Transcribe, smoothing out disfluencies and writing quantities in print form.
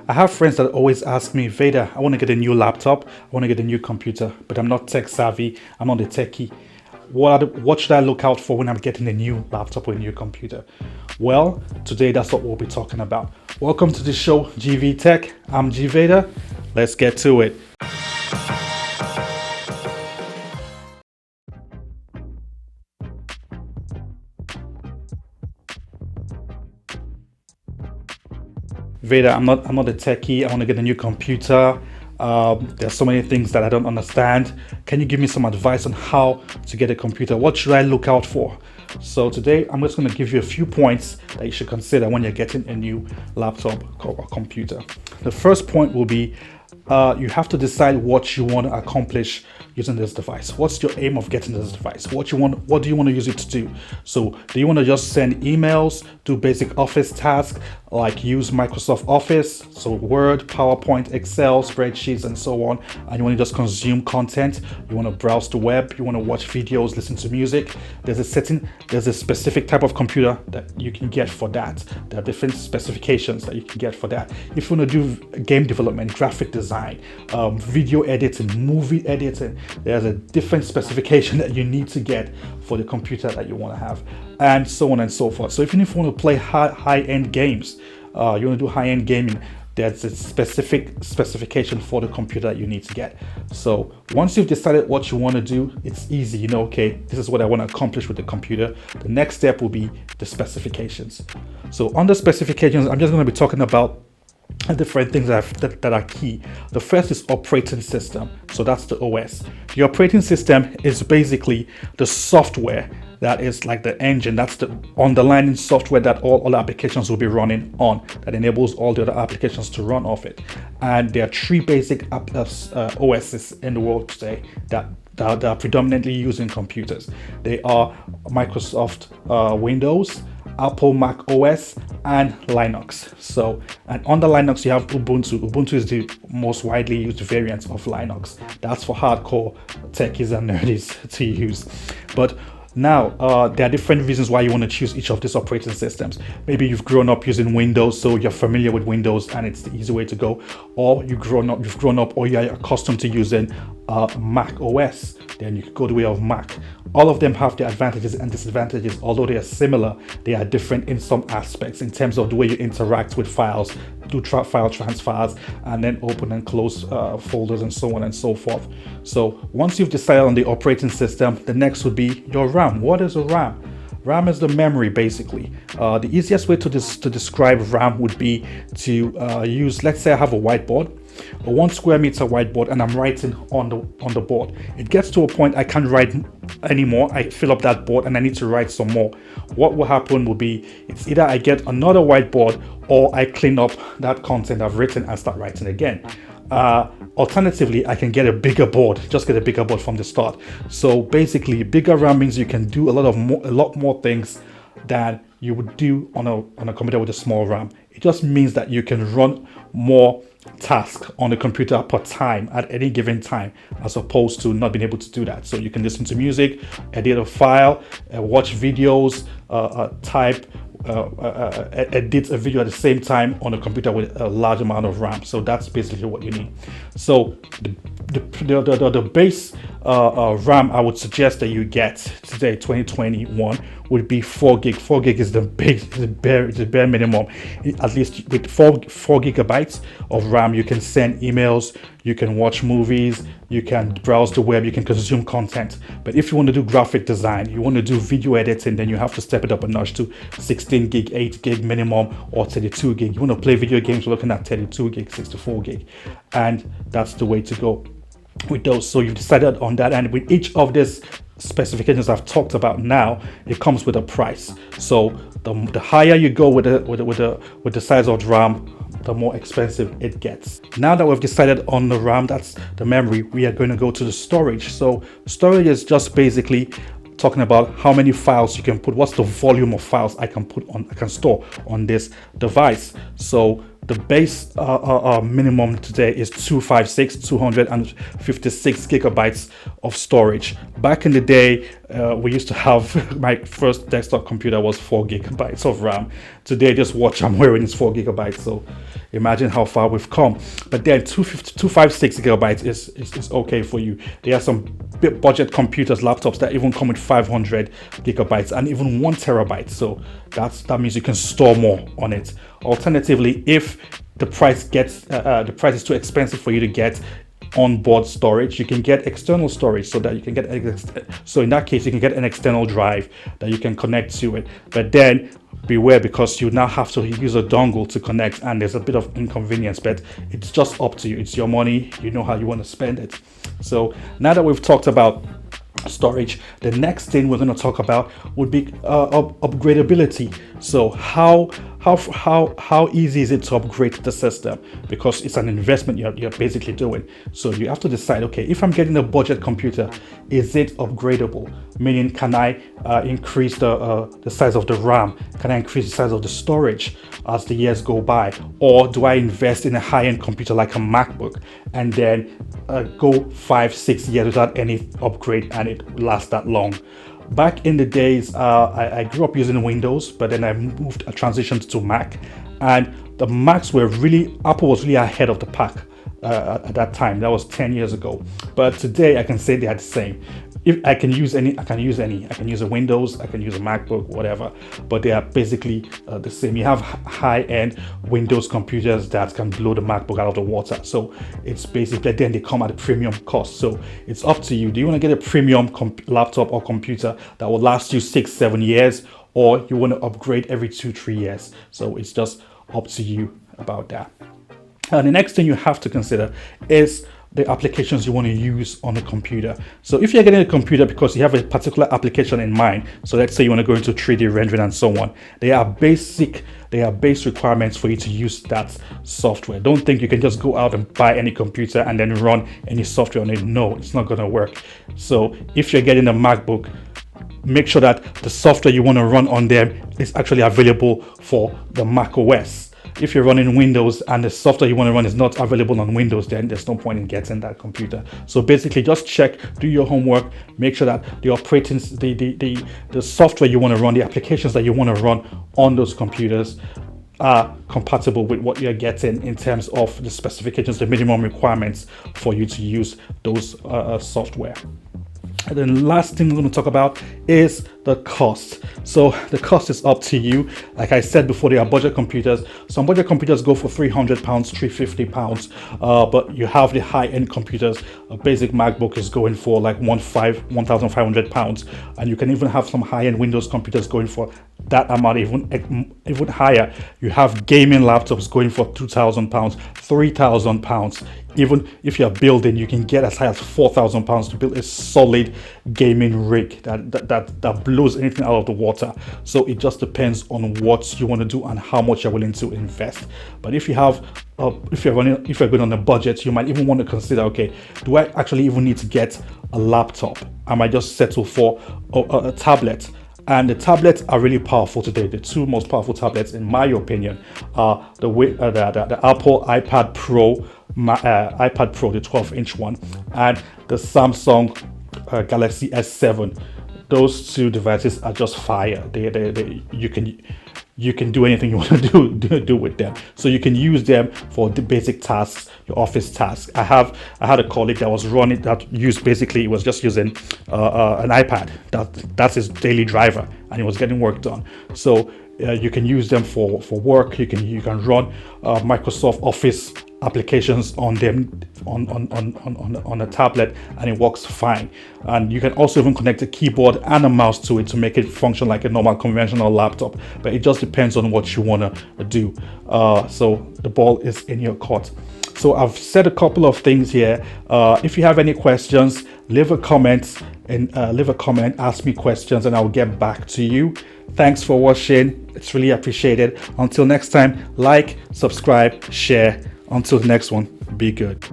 I have friends that always ask me, Vader, I want to get a new laptop, I want to get a new computer, but I'm not tech savvy, I'm not a techie. What should I look out for when I'm getting a new laptop or a new computer? Well, today that's what we'll be talking about. Welcome to the show, GVETech. I'm GVEder. Let's get to it. Vader, I'm not a techie. I want to get a new computer. There's so many things that I don't understand. Can you give me some advice on how to get a computer? What should I look out for? So today I'm just going to give you a few points that you should consider when you're getting a new laptop or computer. The first point will be you have to decide what you want to accomplish using this device. What's your aim of getting this device? What do you want to use it to do? So do you want to just send emails, do basic office tasks like use Microsoft Office, so Word, PowerPoint, Excel, spreadsheets, and so on, and you want to just consume content? You want to browse the web, you want to watch videos, listen to music? There's a specific type of computer that you can get for that. There are different specifications that you can get for that. If you want to do game development, graphic design, video editing, movie editing, there's a different specification that you need to get for the computer that you want to have, and so on and so forth. So if you want to play high-end games, you want to do high-end gaming, there's a specific specification for the computer that you need to get. So once you've decided what you want to do, it's easy. You know, okay, this is what I want to accomplish with the computer. The next step will be the specifications. So on the specifications, I'm just going to be talking about different things that are key. The first is operating system. So that's the OS. The operating system is basically the software that is like the engine. That's the underlying software that all other applications will be running on, that enables all the other applications to run off it. And there are three basic OSs in the world today that are predominantly used in computers. They are Microsoft Windows, Apple Mac OS, and Linux. So, and under Linux you have Ubuntu. Ubuntu is the most widely used variant of Linux. That's for hardcore techies and nerdies to use. But now, there are different reasons why you want to choose each of these operating systems. Maybe you've grown up using Windows, so you're familiar with Windows and it's the easy way to go. Or you've grown up or you're accustomed to using Mac OS, then you could go the way of Mac. All of them have their advantages and disadvantages. Although they are similar, they are different in some aspects in terms of the way you interact with files, do file transfers, and then open and close folders, and so on and so forth. So once you've decided on the operating system, the next would be your RAM. What is a RAM? RAM is the memory, basically. The easiest way to describe RAM would be to use, let's say I have a whiteboard, a 1 square meter whiteboard, and I'm writing on the board. It gets to a point I can't write anymore. I fill up that board and I need to write some more. What will happen will be, it's either I get another whiteboard or I clean up that content I've written and start writing again. Alternatively, I can get a bigger board, just get a bigger board from the start. So basically, bigger RAM means you can do a lot more things than you would do on a computer with a small RAM. It just means that you can run more tasks on the computer per time at any given time, as opposed to not being able to do that. So you can listen to music, edit a file, watch videos, type, edit a video at the same time on a computer with a large amount of RAM. So that's basically what you need. So the base RAM I would suggest that you get today, 2021, would be 4 gig. 4 gig is the bare minimum. At least with 4 gigabytes of RAM, you can send emails, you can watch movies, you can browse the web, you can consume content. But if you want to do graphic design, you want to do video editing, then you have to step it up a notch to 16 gig, 8 gig minimum, or 32 gig. You want to play video games, we're looking at 32 gig, 64 gig. And that's the way to go with those. So you've decided on that, and with each of these specifications I've talked about now, it comes with a price. So the higher you go with the size of the RAM, the more expensive it gets. Now that we've decided on the RAM, that's the memory, we are going to go to the storage. So storage is just basically talking about how many files you can put, what's the volume of files I can store on this device. So the base minimum today is 256 gigabytes of storage. Back in the day, we used to have, my first desktop computer was 4 gigabytes of RAM. Today, just watch, I'm wearing is 4 gigabytes. So imagine how far we've come. But then 256 gigabytes is okay for you. There are some budget computers, laptops that even come with 500 gigabytes and even 1 terabyte. So that means you can store more on it. Alternatively, if the price is too expensive for you to get onboard storage, you can get external storage, so that you can get so in that case you can get an external drive that you can connect to it. But then beware, because you now have to use a dongle to connect, and there's a bit of inconvenience, but it's just up to you. It's your money, you know how you want to spend it. So now that we've talked about storage, the next thing we're going to talk about would be upgradability. So how easy is it to upgrade the system, because it's an investment you're basically doing. So you have to decide, okay, if I'm getting a budget computer, is it upgradable? Meaning, can I increase the size of the RAM? Can I increase the size of the storage as the years go by? Or do I invest in a high-end computer like a MacBook and then go 5-6 years without any upgrade and it lasts that long? Back in the days, I grew up using Windows, but then I transitioned to Mac, and the Macs were Apple was really ahead of the pack at that time. That was 10 years ago. But today I can say they are the same. If I can use any, I can use a Windows, I can use a MacBook, whatever, but they are basically the same. You have high-end Windows computers that can blow the MacBook out of the water. So it's basically, then they come at a premium cost. So it's up to you. Do you want to get a premium laptop or computer that will last you 6-7 years, or you want to upgrade every 2-3 years? So it's just up to you about that. And the next thing you have to consider is the applications you want to use on a computer. So if you're getting a computer because you have a particular application in mind, so let's say you want to go into 3D rendering and so on, they are base requirements for you to use that software. Don't think you can just go out and buy any computer and then run any software on it. No, it's not going to work. So if you're getting a MacBook, make sure that the software you want to run on them is actually available for the Mac OS. If you're running Windows and the software you want to run is not available on Windows, then there's no point in getting that computer. So basically, just check, do your homework, make sure that the the software you want to run, the applications that you want to run on those computers are compatible with what you're getting in terms of the specifications, the minimum requirements for you to use those software. And then the last thing we're going to talk about is the cost. So the cost is up to you. Like I said before, there are budget computers. Some budget computers go for £300, £350, but you have the high-end computers. A basic MacBook is going for like £1,500, and you can even have some high-end Windows computers going for that amount, even higher. You have gaming laptops going for £2,000, £3,000. Even if you're building, you can get as high as £4,000 to build a solid gaming rig that blows anything out of the water. So it just depends on what you want to do and how much you're willing to invest. But if you have if you're going on a budget, you might even want to consider, okay, do I actually even need to get a laptop? I might just settle for a tablet. And the tablets are really powerful today. The two most powerful tablets, in my opinion, are the Apple iPad Pro, the 12-inch one, and the Samsung Galaxy S7. Those two devices are just fire. You can do anything you want to do with them. So you can use them for the basic tasks, your office tasks. I had a colleague that was running that used basically, it was just using an iPad. That's his daily driver, and he was getting work done. So you can use them for work. You can run Microsoft Office applications on them on a tablet, and it works fine. And you can also even connect a keyboard and a mouse to it to make it function like a normal conventional laptop, but it just depends on what you want to do. So the ball is in your court. So I've said a couple of things here. If you have any questions, leave a comment, ask me questions, and I'll get back to you. Thanks for watching. It's really appreciated. Until next time, like, subscribe, share. Until the next one, be good.